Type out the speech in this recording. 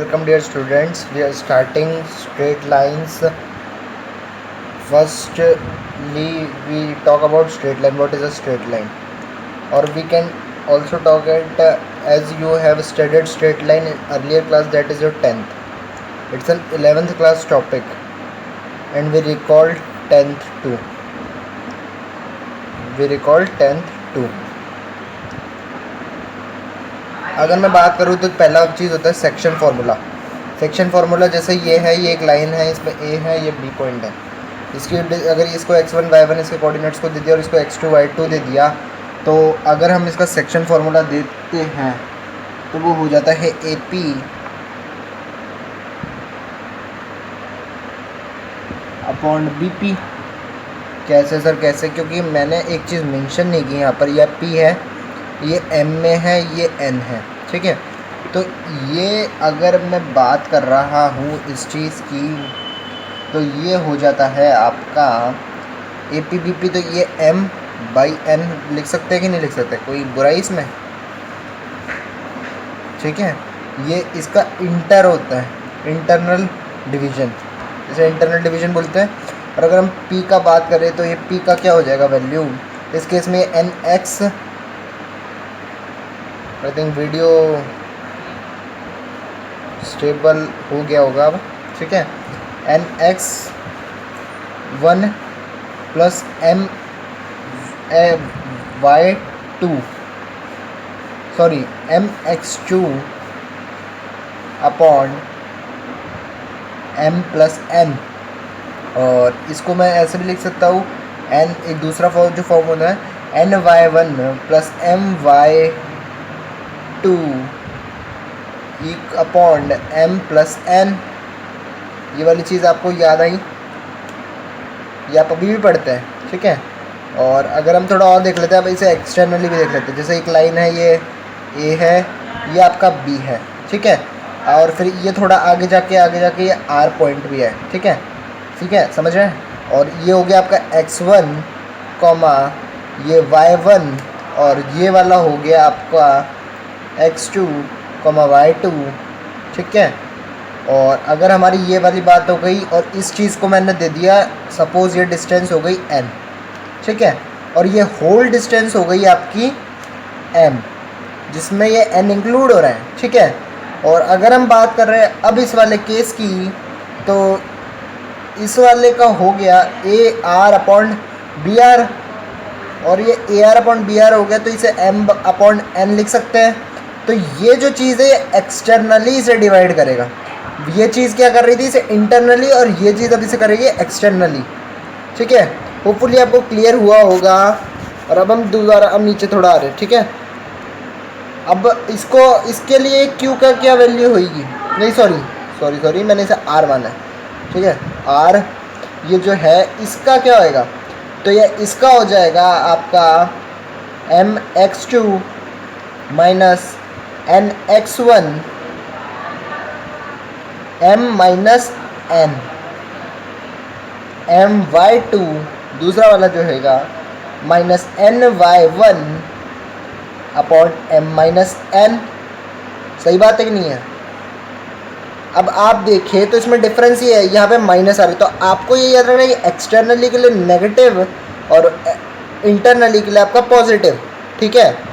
welcome dear students. We are starting straight lines. Firstly, we talk about straight line. What is a straight line? Or we can also talk it as you have studied straight line in earlier class, that is your 10th. It's an 11th class topic and we recall 10th too. अगर मैं बात करूँ तो पहला चीज़ होता है section formula. Section formula जैसे ये है, ये एक लाइन है, इसमें ए है, ये बी पॉइंट है. इसकी अगर इसको x1 y1 इसके कोऑर्डिनेट्स को दे दिया और इसको x2 y2 दे दिया, तो अगर हम इसका सेक्शन फार्मूला देते हैं तो वो हो जाता है AP अपॉन BP. कैसे सर, कैसे? क्योंकि मैंने एक चीज़ मेंशन नहीं की यहाँ पर. यह P है, ये M में है, ये N है, ठीक है. तो ये अगर मैं बात कर रहा हूँ इस चीज़ की, तो ये हो जाता है आपका APBP. तो ये M/N लिख सकते हैं कि नहीं लिख सकते? कोई बुराई इसमें? ठीक है. ये इसका इंटर होता है, इंटरनल डिवीज़न, जैसे इंटरनल डिवीज़न बोलते हैं. और अगर हम P का बात करें तो ये P का क्या हो जाएगा वैल्यू? इस केस में NX, I think video stable हो गया होगा अब, ठीक है. NX1 plus MY2 sorry MX2 upon M plus N. और इसको मैं ऐसे भी लिख सकता हूँ, N एक दूसरा जो फॉर्म होता है NY1 plus MY2 upon M plus N. ये वाली चीज़ आपको याद आई? ये आप अभी भी पढ़ते हैं, ठीक है. और अगर हम थोड़ा और देख लेते हैं, अब इसे एक्सटर्नली भी देख लेते हैं. जैसे एक लाइन है, ये A है, ये आपका B है, ठीक है. और फिर ये थोड़ा आगे जाके ये R पॉइंट भी है, ठीक है. ठीक है, समझ रहे हैं. और ये हो गया आपका x1 कॉमा ये y1, और ये वाला हो गया आपका x2 कॉमा y2, ठीक है. और अगर हमारी ये वाली बात हो गई और इस चीज़ को मैंने दे दिया, सपोज़ ये डिस्टेंस हो गई n, ठीक है. और ये होल डिस्टेंस हो गई आपकी m, जिसमें ये n इंक्लूड हो रहा है, ठीक है. और अगर हम बात कर रहे हैं अब इस वाले केस की, तो इस वाले का हो गया AR अपॉन BR, और ये AR अपॉन BR हो गया, तो इसे M अपॉन N लिख सकते हैं. तो ये जो चीज़ है एक्सटर्नली इसे डिवाइड करेगा. ये चीज़ क्या कर रही थी? इसे इंटरनली, और ये चीज़ अभी से करेगी एक्सटर्नली, ठीक है. होपफुली आपको क्लियर हुआ होगा. और अब हम दोबारा अब नीचे थोड़ा आ रहे हैं, ठीक है. अब इसके लिए Q का क्या वैल्यू होगी? नहीं सॉरी मैंने इसे R माना है, ठीक है. R ये जो है इसका क्या होएगा? तो ये इसका हो जाएगा आपका MX2 minus NX1 M minus N. MY2 दूसरा वाला जो हैगा minus NY1 upon M minus N. सही बात है कि नहीं है? अब आप देखिए तो इसमें डिफरेंस ये है, यहाँ पे माइनस आ रही है, तो आपको ये याद रखना है कि एक्सटर्नली के लिए नेगेटिव और इंटरनली के लिए आपका पॉजिटिव, ठीक है.